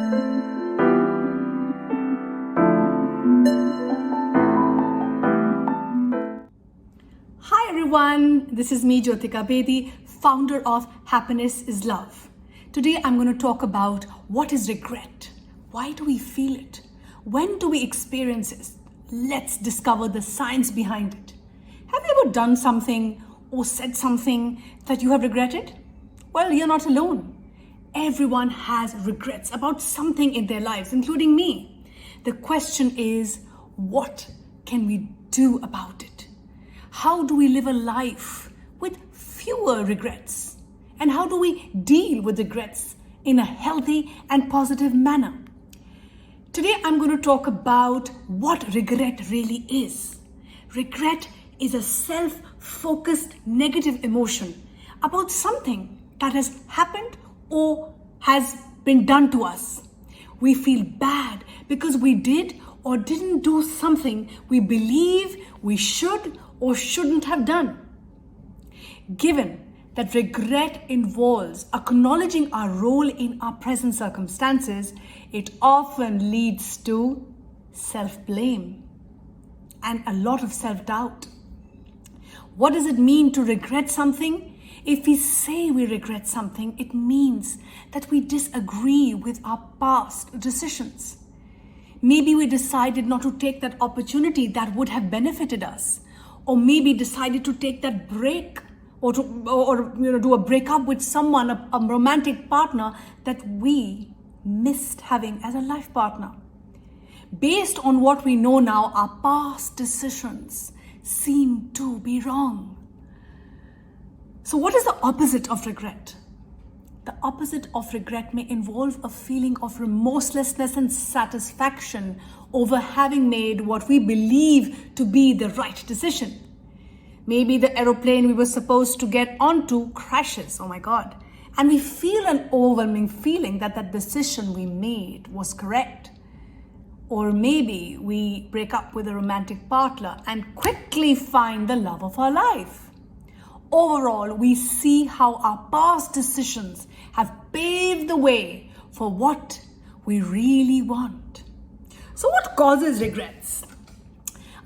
Hi everyone, this is me Jyotika Bedi, founder of Happiness is Love. Today I'm going to talk about what is regret. Why do we feel it? When do we experience it? Let's discover the science behind it. Have you ever done something or said something that you have regretted? Well, you're not alone. Everyone has regrets about something in their lives, including me. The question is, what can we do about it? How do we live a life with fewer regrets? And how do we deal with regrets in a healthy and positive manner? Today, I'm going to talk about what regret really is. Regret is a self-focused negative emotion about something that has happened or has been done to us. We feel bad because we did or didn't do something we believe we should or shouldn't have done. Given that regret involves acknowledging our role in our present circumstances, it often leads to self-blame and a lot of self-doubt. What does it mean to regret something? If we say we regret something, it means that we disagree with our past decisions. Maybe we decided not to take that opportunity that would have benefited us, or maybe decided to take that break or do a breakup with someone, a romantic partner that we missed having as a life partner. Based on what we know now, our past decisions seem to be wrong. So what is the opposite of regret? The opposite of regret may involve a feeling of remorselessness and satisfaction over having made what we believe to be the right decision. Maybe the aeroplane we were supposed to get onto crashes, oh my God, and we feel an overwhelming feeling that that decision we made was correct. Or maybe we break up with a romantic partner and quickly find the love of our life. Overall, we see how our past decisions have paved the way for what we really want. So what causes regrets?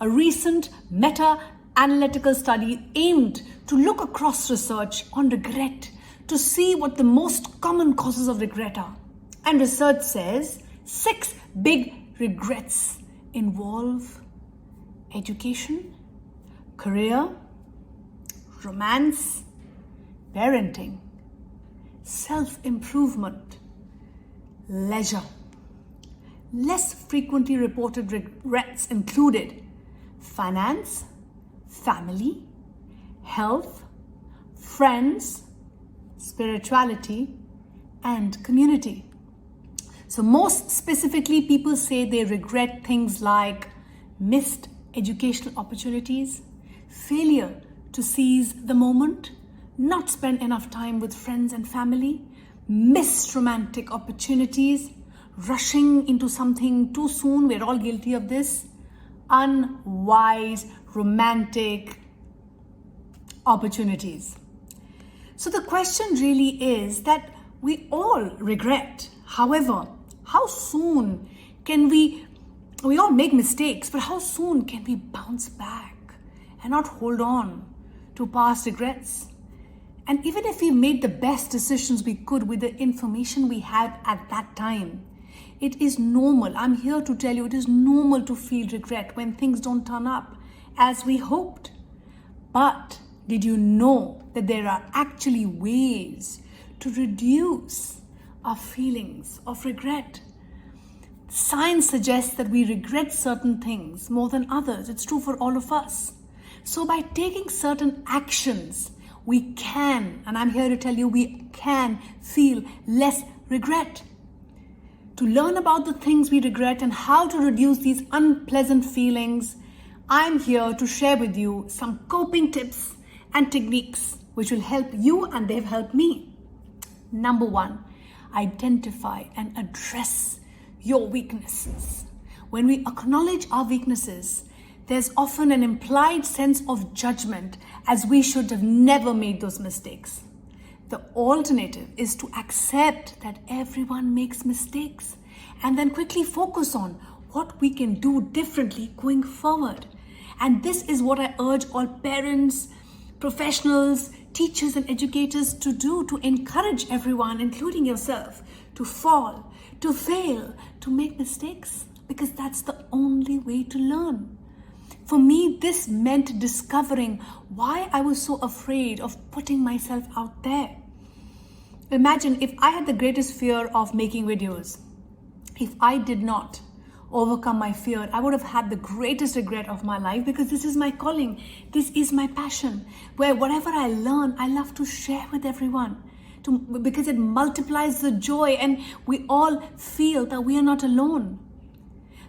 A recent meta-analytical study aimed to look across research on regret to see what the most common causes of regret are. And research says 6 big regrets involve education, career, romance, parenting, self-improvement, leisure. Less frequently reported regrets included finance, family, health, friends, spirituality, and community. So most specifically, people say they regret things like missed educational opportunities, failure to seize the moment, not spend enough time with friends and family, missed romantic opportunities, rushing into something too soon, we're all guilty of this, unwise romantic opportunities. So the question really is that we all regret. However, how soon can we all make mistakes, but how soon can we bounce back and not hold on to past regrets? And even if we made the best decisions we could with the information we had at that time, it is normal. I'm here to tell you it is normal to feel regret when things don't turn up as we hoped. But did you know that there are actually ways to reduce our feelings of regret? Science suggests that we regret certain things more than others. It's true for all of us. So by taking certain actions, we can, and I'm here to tell you, we can feel less regret. To learn about the things we regret and how to reduce these unpleasant feelings, I'm here to share with you some coping tips and techniques which will help you, and they've helped me. Number 1, identify and address your weaknesses. When we acknowledge our weaknesses, there's often an implied sense of judgment as we should have never made those mistakes. The alternative is to accept that everyone makes mistakes and then quickly focus on what we can do differently going forward. And this is what I urge all parents, professionals, teachers and educators to do, to encourage everyone, including yourself, to fall, to fail, to make mistakes, because that's the only way to learn. For me, this meant discovering why I was so afraid of putting myself out there. Imagine if I had the greatest fear of making videos. If I did not overcome my fear, I would have had the greatest regret of my life, because this is my calling. This is my passion, where whatever I learn, I love to share with everyone, because it multiplies the joy and we all feel that we are not alone.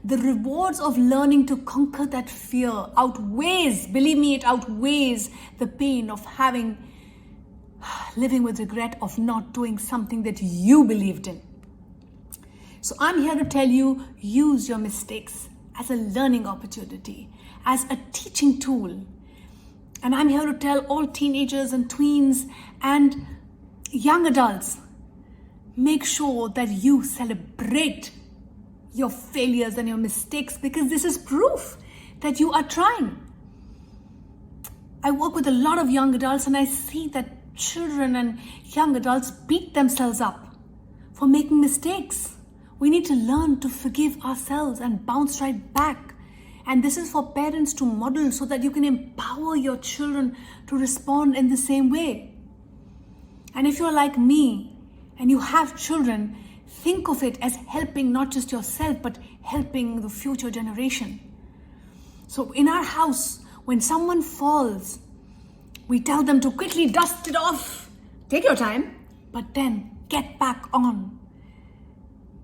The rewards of learning to conquer that fear outweighs, believe me, it outweighs the pain of living with regret of not doing something that you believed in. So I'm here to tell you, use your mistakes as a learning opportunity, as a teaching tool. And I'm here to tell all teenagers and tweens and young adults, make sure that you celebrate your failures and your mistakes, because this is proof that you are trying. I work with a lot of young adults and I see that children and young adults beat themselves up for making mistakes. We need to learn to forgive ourselves and bounce right back. And this is for parents to model, so that you can empower your children to respond in the same way. And if you're like me and you have children, think of it as helping not just yourself, but helping the future generation. So in our house, when someone falls, we tell them to quickly dust it off. Take your time, but then get back on.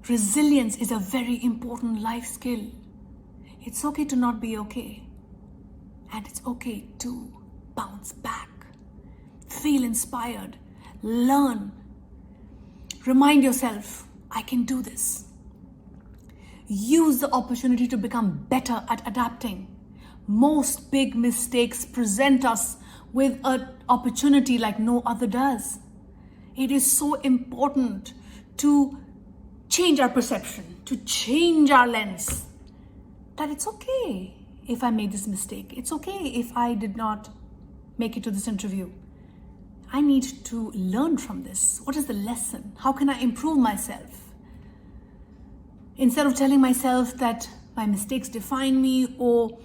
Resilience is a very important life skill. It's okay to not be okay. And it's okay to bounce back. Feel inspired. Learn. Remind yourself, I can do this. Use the opportunity to become better at adapting. Most big mistakes present us with an opportunity like no other does. It is so important to change our perception, to change our lens, that it's okay if I made this mistake. It's okay if I did not make it to this interview. I need to learn from this. What is the lesson? How can I improve myself? Instead of telling myself that my mistakes define me or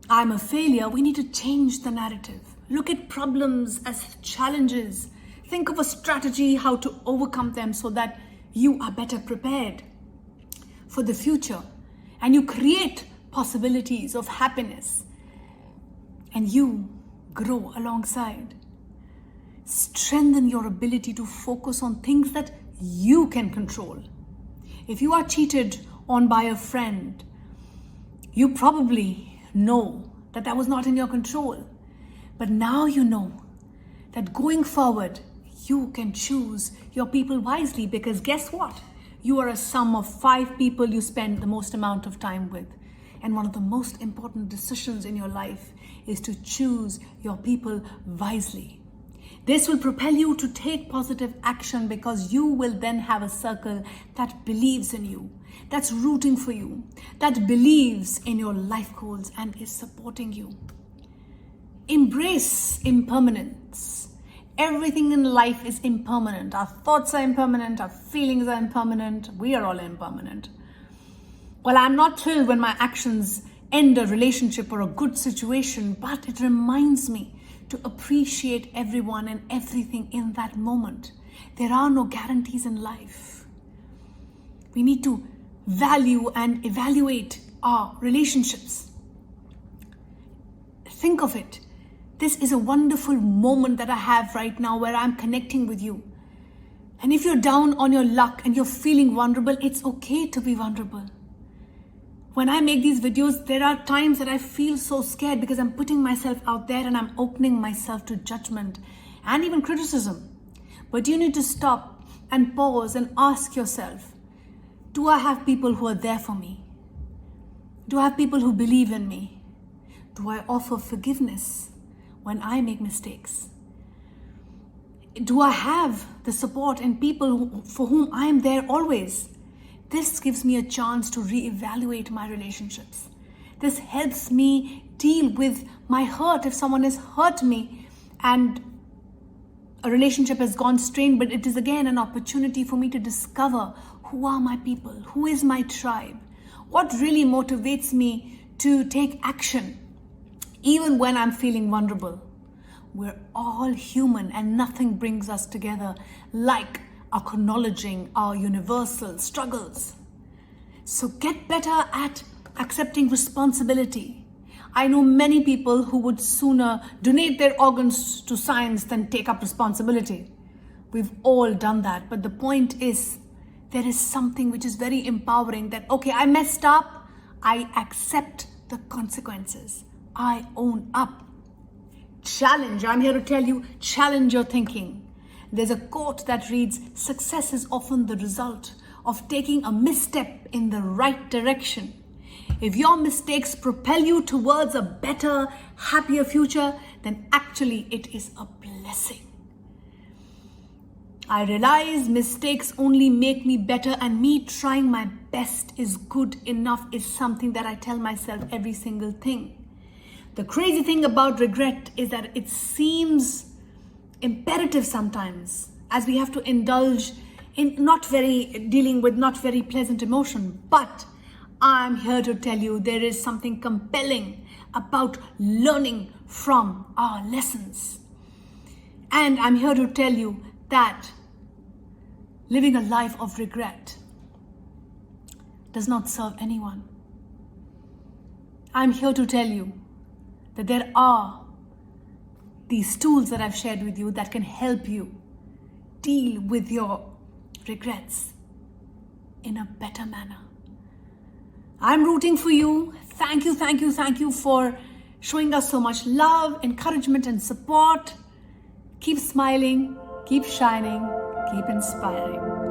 I'm a failure, we need to change the narrative. Look at problems as challenges. Think of a strategy how to overcome them, so that you are better prepared for the future, and you create possibilities of happiness, and you grow alongside. Strengthen your ability to focus on things that you can control. If you are cheated on by a friend, you probably know that that was not in your control. But now you know that going forward, you can choose your people wisely, because guess what? You are a sum of 5 people you spend the most amount of time with. And one of the most important decisions in your life is to choose your people wisely. This will propel you to take positive action, because you will then have a circle that believes in you, that's rooting for you, that believes in your life goals and is supporting you. Embrace impermanence. Everything in life is impermanent. Our thoughts are impermanent, our feelings are impermanent, we are all impermanent. Well, I'm not thrilled when my actions end a relationship or a good situation, but it reminds me to appreciate everyone and everything in that moment. There are no guarantees in life. We need to value and evaluate our relationships. Think of it. This is a wonderful moment that I have right now, where I'm connecting with you. And if you're down on your luck and you're feeling vulnerable, it's okay to be vulnerable. When I make these videos, there are times that I feel so scared, because I'm putting myself out there and I'm opening myself to judgment and even criticism. But you need to stop and pause and ask yourself, do I have people who are there for me? Do I have people who believe in me? Do I offer forgiveness when I make mistakes? Do I have the support and people for whom I am there always? This gives me a chance to reevaluate my relationships. This helps me deal with my hurt if someone has hurt me and a relationship has gone strained, but it is again an opportunity for me to discover who are my people, who is my tribe, what really motivates me to take action, even when I'm feeling vulnerable. We're all human and nothing brings us together like acknowledging our universal struggles. So get better at accepting responsibility. I know many people who would sooner donate their organs to science than take up responsibility. We've all done that, but the point is, there is something which is very empowering that, okay, I messed up, I accept the consequences, I own up. Challenge, I'm here to tell you, challenge your thinking. There's a quote that reads, success is often the result of taking a misstep in the right direction. If your mistakes propel you towards a better, happier future, then actually it is a blessing. I realize mistakes only make me better, and me trying my best is good enough is something that I tell myself every single thing. The crazy thing about regret is that it seems imperative sometimes, as we have to indulge in dealing with not very pleasant emotion. But I'm here to tell you there is something compelling about learning from our lessons. And I'm here to tell you that living a life of regret does not serve anyone. I'm here to tell you that there are these tools that I've shared with you that can help you deal with your regrets in a better manner. I'm rooting for you. Thank you for showing us so much love, encouragement, and support. Keep smiling, keep shining, keep inspiring.